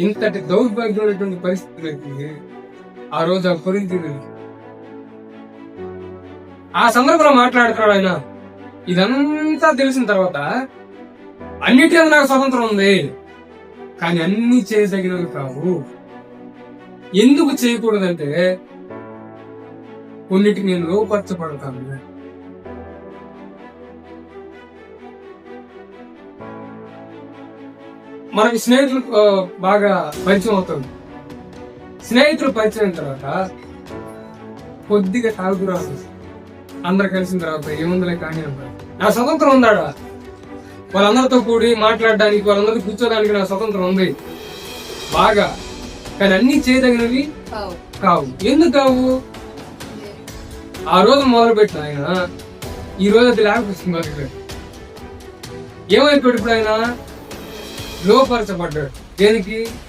ఇంతటి దౌర్భాగ్యమైనటువంటి పరిస్థితులకి ఆ రోజు ఆ కొరింథీయులు ఆ సందర్భంలో మాట్లాడుతున్నాడు ఆయన. ఇదంతా తెలిసిన తర్వాత అన్నిటి నాకు స్వతంత్రం ఉంది, కానీ అన్ని చేయదగినవి కావు. ఎందుకు చేయకూడదంటే కొన్నిటికి నేను లోపరచబడతాను. మనకి స్నేహితులు బాగా పరిచయం అవుతుంది. స్నేహితులు పరిచయం అయిన తర్వాత కొద్దిగా తాగురాదు. అందరు కలిసిన తర్వాత ఏముందలే కానీ అన్నారు. నా స్వతంత్రం ఉందాడా? వాళ్ళందరితో కూడి మాట్లాడడానికి, వాళ్ళందరితో కూర్చోడానికి నా స్వతంత్రం ఉంది బాగా, కానీ అన్ని చేయదగినవి కావు. ఎందుకు కావు? ఆ రోజు మొదలు పెట్టిన ఆయన ఈ రోజు అది లేకపోతే మొదలు ఏమైపోయాడు? ఇప్పుడు ఆయన లోపరచబడ్డాడు. దేనికి?